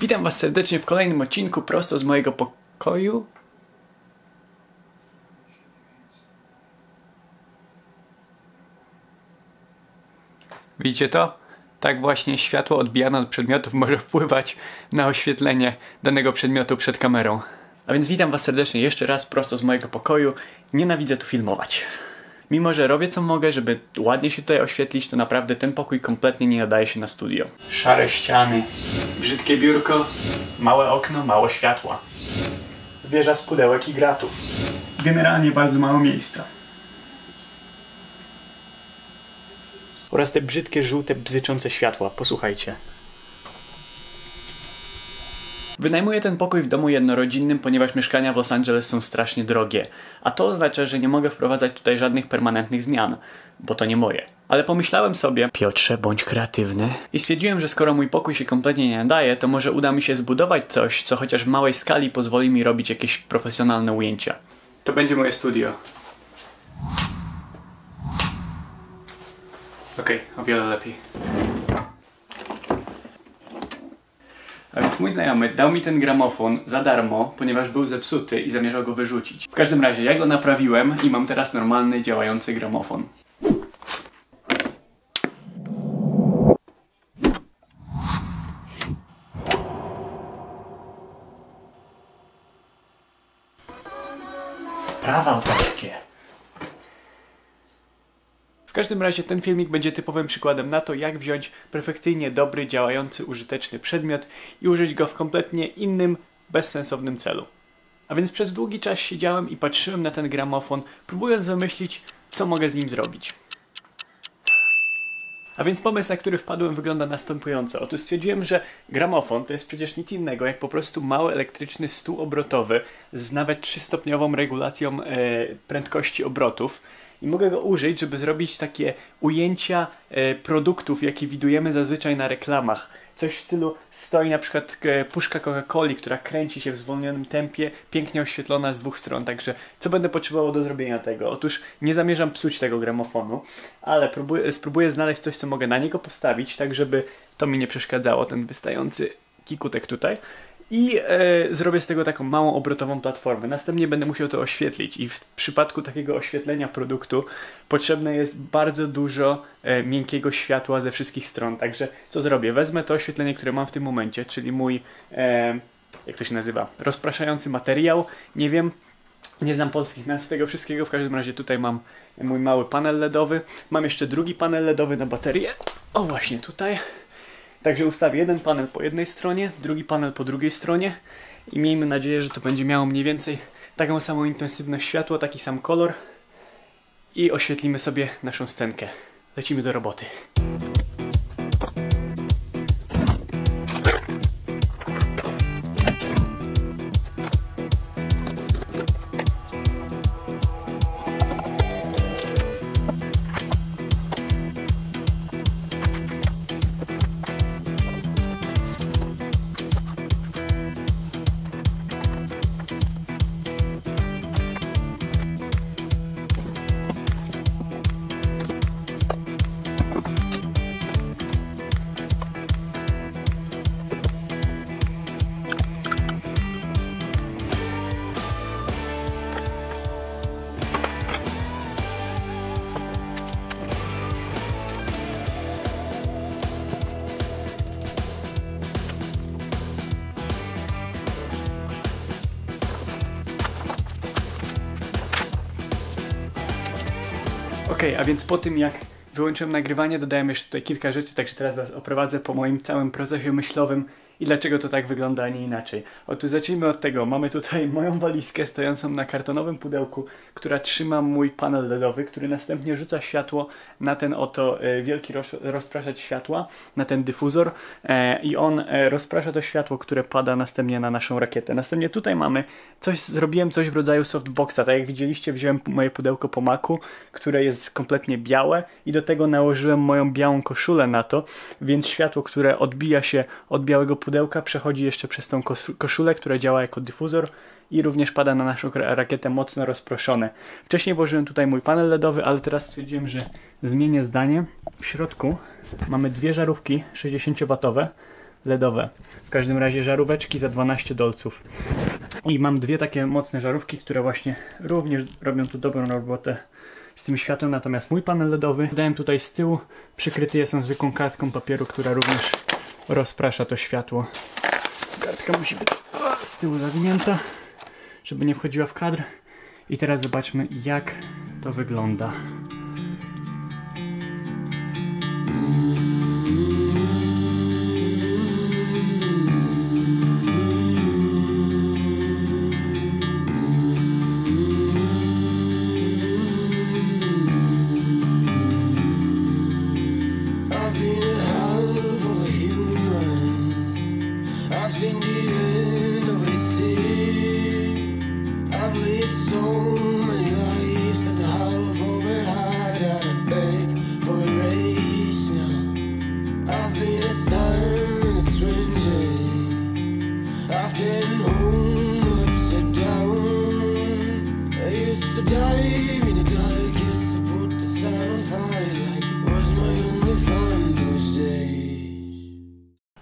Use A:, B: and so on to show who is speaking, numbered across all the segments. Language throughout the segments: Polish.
A: Witam was serdecznie w kolejnym odcinku prosto z mojego pokoju. Widzicie to? Tak właśnie światło odbijane od przedmiotów może wpływać na oświetlenie danego przedmiotu przed kamerą. A więc witam was serdecznie jeszcze raz prosto z mojego pokoju. Nienawidzę tu filmować. Mimo że robię co mogę, żeby ładnie się tutaj oświetlić, to naprawdę ten pokój kompletnie nie nadaje się na studio. Szare ściany, brzydkie biurko, małe okno, mało światła. Wieża z pudełek i gratów. Generalnie bardzo mało miejsca. Oraz te brzydkie, żółte, bzyczące światła. Posłuchajcie. Wynajmuję ten pokój w domu jednorodzinnym, ponieważ mieszkania w Los Angeles są strasznie drogie. A to oznacza, że nie mogę wprowadzać tutaj żadnych permanentnych zmian, bo to nie moje. Ale pomyślałem sobie, Piotrze, bądź kreatywny. I stwierdziłem, że skoro mój pokój się kompletnie nie nadaje, to może uda mi się zbudować coś, co chociaż w małej skali pozwoli mi robić jakieś profesjonalne ujęcia. To będzie moje studio. Okej, o wiele lepiej. A więc mój znajomy dał mi ten gramofon za darmo, ponieważ był zepsuty i zamierzał go wyrzucić. W każdym razie ja go naprawiłem i mam teraz normalny, działający gramofon. Prawa autorskie. W każdym razie ten filmik będzie typowym przykładem na to, jak wziąć perfekcyjnie dobry, działający, użyteczny przedmiot i użyć go w kompletnie innym, bezsensownym celu. A więc przez długi czas siedziałem i patrzyłem na ten gramofon, próbując wymyślić, co mogę z nim zrobić. A więc pomysł, na który wpadłem, wygląda następująco. Otóż stwierdziłem, że gramofon to jest przecież nic innego jak po prostu mały elektryczny stół obrotowy z nawet 3-stopniową regulacją prędkości obrotów. I mogę go użyć, żeby zrobić takie ujęcia produktów, jakie widujemy zazwyczaj na reklamach. Coś w stylu stoi na przykład puszka Coca-Coli, która kręci się w zwolnionym tempie, pięknie oświetlona z dwóch stron. Także co będę potrzebował do zrobienia tego? Otóż nie zamierzam psuć tego gramofonu, ale spróbuję znaleźć coś, co mogę na niego postawić, tak żeby to mi nie przeszkadzało, ten wystający kikutek tutaj. I zrobię z tego taką małą obrotową platformę. Następnie będę musiał to oświetlić i w przypadku takiego oświetlenia produktu potrzebne jest bardzo dużo miękkiego światła ze wszystkich stron. Także co zrobię? Wezmę to oświetlenie, które mam w tym momencie, czyli mój, jak to się nazywa, rozpraszający materiał. Nie wiem, nie znam polskich nazw tego wszystkiego. W każdym razie tutaj mam mój mały panel LEDowy. Mam jeszcze drugi panel LEDowy na baterię. O, właśnie tutaj. Także ustawię jeden panel po jednej stronie, drugi panel po drugiej stronie i miejmy nadzieję, że to będzie miało mniej więcej taką samą intensywność światła, taki sam kolor i oświetlimy sobie naszą scenkę. Lecimy do roboty. Okej, a więc po tym jak wyłączyłem nagrywanie, dodałem jeszcze tutaj kilka rzeczy, także teraz was oprowadzę po moim całym procesie myślowym i dlaczego to tak wygląda, a nie inaczej. Otóż zacznijmy od tego. Mamy tutaj moją walizkę stojącą na kartonowym pudełku, która trzyma mój panel LEDowy, który następnie rzuca światło na ten oto wielki rozpraszacz światła, na ten dyfuzor i on rozprasza to światło, które pada następnie na naszą rakietę. Następnie tutaj mamy zrobiłem coś w rodzaju softboxa. Tak jak widzieliście, wziąłem moje pudełko po maku, które jest kompletnie białe i do tego nałożyłem moją białą koszulę na to, więc światło, które odbija się od białego pudełka, przechodzi jeszcze przez tą koszulę, która działa jako dyfuzor i również pada na naszą rakietę mocno rozproszone. Wcześniej włożyłem tutaj mój panel LEDowy, ale teraz stwierdziłem, że zmienię zdanie. W środku mamy dwie żarówki 60W LEDowe. W każdym razie żaróweczki za 12 dolców. I mam dwie takie mocne żarówki, które właśnie również robią tu dobrą robotę z tym światłem, natomiast mój panel LEDowy dałem tutaj z tyłu, przykryty jest on zwykłą kartką papieru, która również rozprasza to światło. Kartka musi być z tyłu zawinięta, żeby nie wchodziła w kadr. I teraz zobaczmy, jak to wygląda.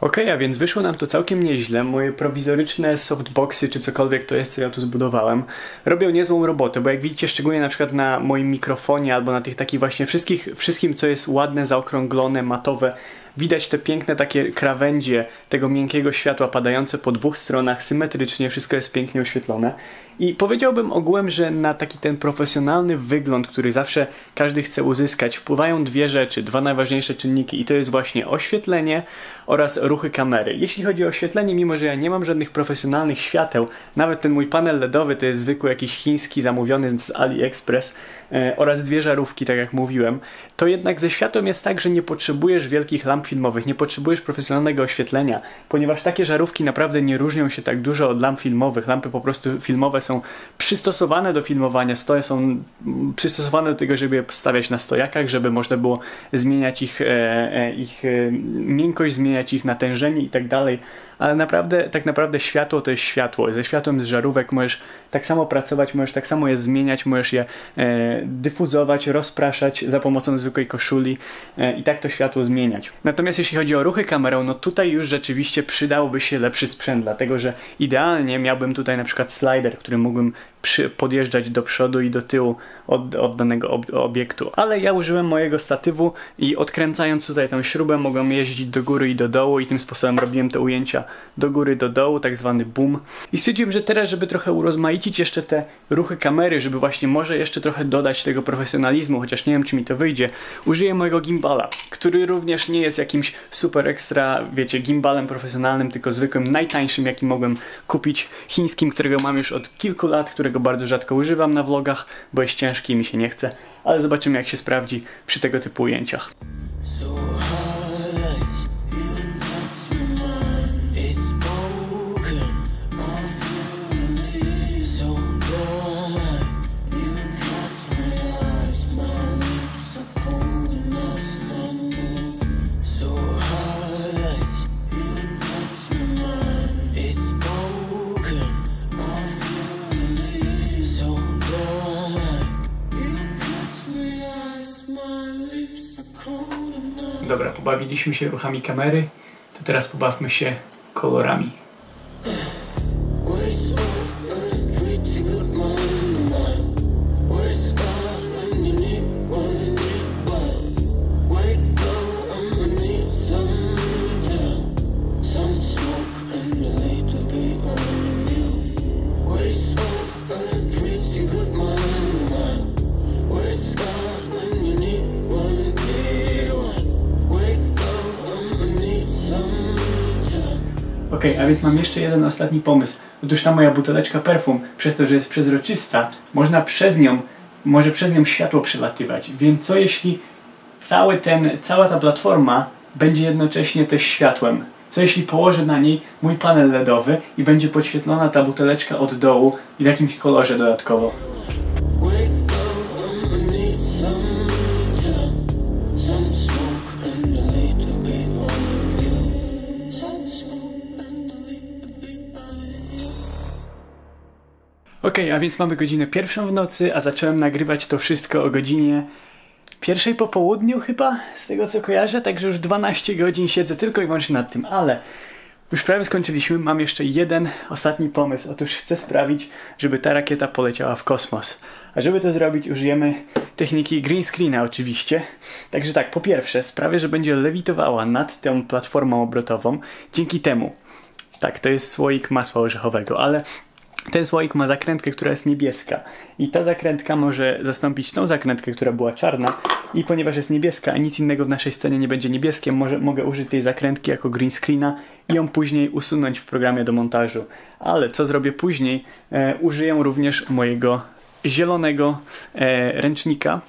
A: Okej, a więc wyszło nam to całkiem nieźle. Moje prowizoryczne softboxy, czy cokolwiek to jest, co ja tu zbudowałem, robią niezłą robotę, bo jak widzicie, szczególnie na przykład na moim mikrofonie, albo na tych takich właśnie wszystkim, co jest ładne, zaokrąglone, matowe, widać te piękne takie krawędzie tego miękkiego światła padające po dwóch stronach, symetrycznie, wszystko jest pięknie oświetlone. I powiedziałbym ogółem, że na taki ten profesjonalny wygląd, który zawsze każdy chce uzyskać, wpływają dwie rzeczy, dwa najważniejsze czynniki i to jest właśnie oświetlenie oraz ruchy kamery. Jeśli chodzi o oświetlenie, mimo że ja nie mam żadnych profesjonalnych świateł, nawet ten mój panel LEDowy to jest zwykły jakiś chiński zamówiony z AliExpress oraz dwie żarówki, tak jak mówiłem, to jednak ze światłem jest tak, że nie potrzebujesz wielkich lamp filmowych, nie potrzebujesz profesjonalnego oświetlenia, ponieważ takie żarówki naprawdę nie różnią się tak dużo od lamp filmowych. Lampy po prostu filmowe są przystosowane do filmowania, stoje są przystosowane do tego, żeby je stawiać na stojakach, żeby można było zmieniać ich miękkość, zmieniać ich natężenie i tak dalej. Ale tak naprawdę światło to jest światło. Ze światłem z żarówek możesz tak samo pracować, możesz tak samo je zmieniać, możesz je dyfuzować, rozpraszać za pomocą zwykłej koszuli i tak to światło zmieniać. Natomiast jeśli chodzi o ruchy kamerą, no tutaj już rzeczywiście przydałby się lepszy sprzęt, dlatego że idealnie miałbym tutaj na przykład slider, który mógłbym podjeżdżać do przodu i do tyłu od danego obiektu. Ale ja użyłem mojego statywu i odkręcając tutaj tą śrubę mogłem jeździć do góry i do dołu i tym sposobem robiłem te ujęcia do góry, do dołu, tak zwany boom. I stwierdziłem, że teraz, żeby trochę urozmaicić jeszcze te ruchy kamery, żeby właśnie może jeszcze trochę dodać tego profesjonalizmu, chociaż nie wiem, czy mi to wyjdzie, użyję mojego gimbala, który również nie jest jakimś super ekstra, wiecie, gimbalem profesjonalnym, tylko zwykłym, najtańszym, jaki mogłem kupić, chińskim, którego mam już od kilku lat, którego bardzo rzadko używam na vlogach, bo jest ciężki i mi się nie chce, ale zobaczymy, jak się sprawdzi przy tego typu ujęciach. Dobra, pobawiliśmy się ruchami kamery, to teraz pobawmy się kolorami. Okej, a więc mam jeszcze jeden ostatni pomysł. Otóż ta moja buteleczka perfum, przez to, że jest przezroczysta, może przez nią światło przelatywać. Więc co jeśli cała ta platforma będzie jednocześnie też światłem? Co jeśli położę na niej mój panel LEDowy i będzie podświetlona ta buteleczka od dołu i w jakimś kolorze dodatkowo? Okej, a więc mamy godzinę 1 w nocy, a zacząłem nagrywać to wszystko o godzinie pierwszej po południu chyba, z tego co kojarzę, także już 12 godzin siedzę tylko i wyłącznie nad tym, ale już prawie skończyliśmy, mam jeszcze jeden ostatni pomysł. Otóż chcę sprawić, żeby ta rakieta poleciała w kosmos. A żeby to zrobić, użyjemy techniki green screena oczywiście. Także tak, po pierwsze sprawię, że będzie lewitowała nad tą platformą obrotową. Dzięki temu, tak, to jest słoik masła orzechowego, ale ten słoik ma zakrętkę, która jest niebieska. I ta zakrętka może zastąpić tą zakrętkę, która była czarna. I ponieważ jest niebieska, a nic innego w naszej scenie nie będzie niebieskie, mogę użyć tej zakrętki jako green screena i ją później usunąć w programie do montażu. Ale co zrobię później? Użyję również mojego zielonego ręcznika.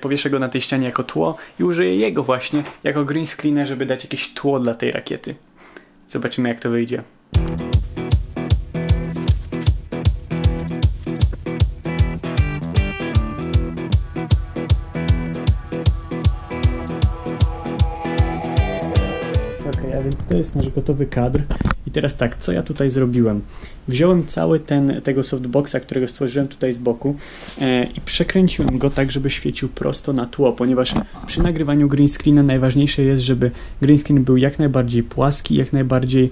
A: Powieszę go na tej ścianie jako tło i użyję jego właśnie jako green screena, żeby dać jakieś tło dla tej rakiety. Zobaczymy, jak to wyjdzie. A więc to jest nasz gotowy kadr. I teraz tak, co ja tutaj zrobiłem? Wziąłem cały tego softboxa, którego stworzyłem tutaj z boku i przekręciłem go tak, żeby świecił prosto na tło, ponieważ przy nagrywaniu green screena najważniejsze jest, żeby green screen był jak najbardziej płaski, jak najbardziej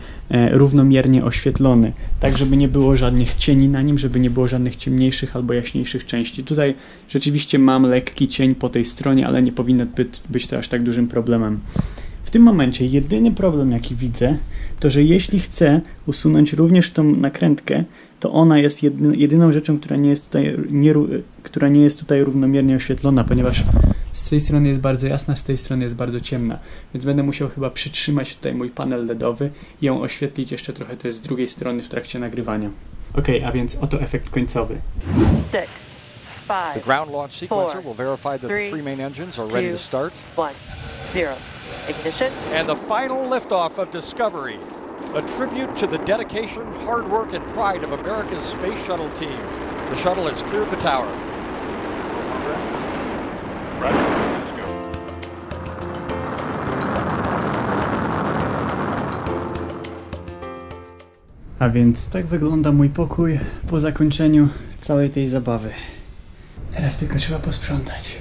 A: równomiernie oświetlony, tak żeby nie było żadnych cieni na nim, żeby nie było żadnych ciemniejszych albo jaśniejszych części. Tutaj rzeczywiście mam lekki cień po tej stronie, ale nie powinno być to aż tak dużym problemem. W tym momencie jedyny problem, jaki widzę, to że jeśli chcę usunąć również tą nakrętkę, to ona jest jedyną rzeczą, która nie jest tutaj równomiernie oświetlona, ponieważ z tej strony jest bardzo jasna, z tej strony jest bardzo ciemna. Więc będę musiał chyba przytrzymać tutaj mój panel LEDowy i ją oświetlić jeszcze trochę też z drugiej strony w trakcie nagrywania. Ok, a więc oto efekt końcowy.
B: 6, 5,
C: The ground launch sequencer
B: 4,
C: will verify that the 3 main engines are ready to start.
B: 1, 0. Ignition.
C: And the final liftoff of Discovery, a tribute to the dedication, hard work, and pride of America's space shuttle team. The shuttle has cleared the tower.
A: A więc tak wygląda mój pokój po zakończeniu całej tej zabawy. Teraz tylko trzeba posprzątać.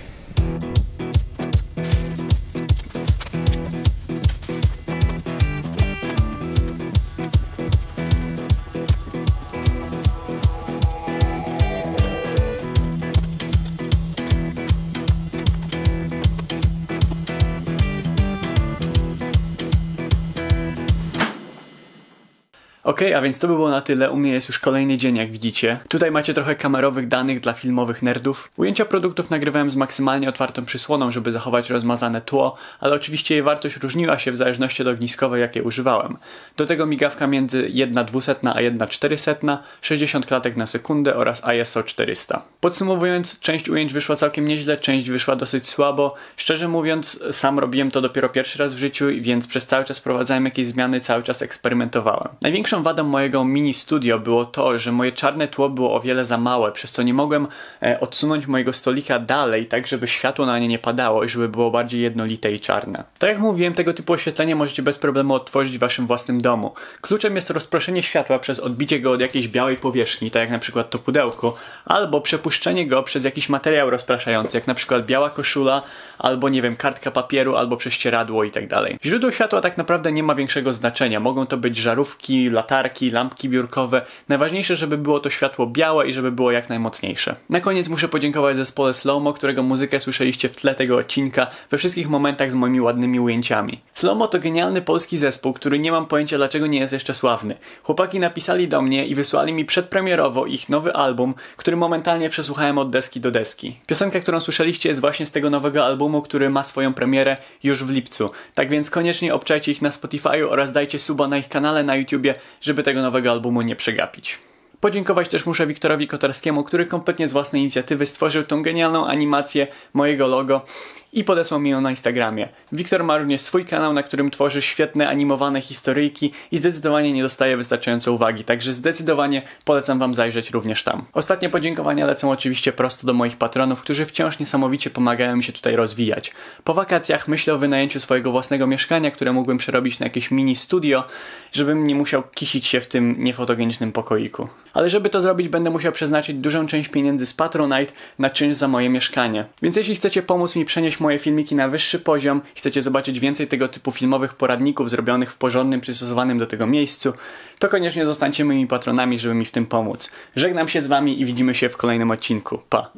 A: Okej, a więc to by było na tyle. U mnie jest już kolejny dzień, jak widzicie. Tutaj macie trochę kamerowych danych dla filmowych nerdów. Ujęcia produktów nagrywałem z maksymalnie otwartą przysłoną, żeby zachować rozmazane tło, ale oczywiście jej wartość różniła się w zależności od ogniskowej, jakiej używałem. Do tego migawka między 1/200 a 1/400, 60 klatek na sekundę oraz ISO 400. Podsumowując, część ujęć wyszła całkiem nieźle, część wyszła dosyć słabo. Szczerze mówiąc, sam robiłem to dopiero pierwszy raz w życiu, więc przez cały czas wprowadzałem jakieś zmiany, cały czas eksperymentowałem. Największą wadą mojego mini studio było to, że moje czarne tło było o wiele za małe, przez co nie mogłem odsunąć mojego stolika dalej, tak żeby światło na nie nie padało i żeby było bardziej jednolite i czarne. Tak jak mówiłem, tego typu oświetlenie możecie bez problemu odtworzyć w waszym własnym domu. Kluczem jest rozproszenie światła przez odbicie go od jakiejś białej powierzchni, tak jak na przykład to pudełko, albo przepuszczenie go przez jakiś materiał rozpraszający, jak na przykład biała koszula, albo nie wiem, kartka papieru, albo prześcieradło i tak dalej. Źródło światła tak naprawdę nie ma większego znaczenia. Mogą to być żarówki, latarki, lampki biurkowe. Najważniejsze, żeby było to światło białe i żeby było jak najmocniejsze. Na koniec muszę podziękować zespole Slowmo, którego muzykę słyszeliście w tle tego odcinka we wszystkich momentach z moimi ładnymi ujęciami. Slowmo to genialny polski zespół, który nie mam pojęcia dlaczego nie jest jeszcze sławny. Chłopaki napisali do mnie i wysłali mi przedpremierowo ich nowy album, który momentalnie przesłuchałem od deski do deski. Piosenka, którą słyszeliście, jest właśnie z tego nowego albumu, który ma swoją premierę już w lipcu. Tak więc koniecznie obczajcie ich na Spotify'u oraz dajcie suba na ich kanale na YouTubie, żeby tego nowego albumu nie przegapić. Podziękować też muszę Wiktorowi Kotarskiemu, który kompletnie z własnej inicjatywy stworzył tą genialną animację mojego logo i podesłał mi ją na Instagramie. Wiktor ma również swój kanał, na którym tworzy świetne animowane historyjki i zdecydowanie nie dostaje wystarczająco uwagi, także zdecydowanie polecam wam zajrzeć również tam. Ostatnie podziękowania lecą oczywiście prosto do moich patronów, którzy wciąż niesamowicie pomagają mi się tutaj rozwijać. Po wakacjach myślę o wynajęciu swojego własnego mieszkania, które mógłbym przerobić na jakieś mini studio, żebym nie musiał kisić się w tym niefotogenicznym pokoiku. Ale żeby to zrobić, będę musiał przeznaczyć dużą część pieniędzy z Patronite na czynsz za moje mieszkanie. Więc jeśli chcecie pomóc mi przenieść moje filmiki na wyższy poziom, chcecie zobaczyć więcej tego typu filmowych poradników zrobionych w porządnym, przystosowanym do tego miejscu, to koniecznie zostańcie moimi patronami, żeby mi w tym pomóc. Żegnam się z wami i widzimy się w kolejnym odcinku. Pa!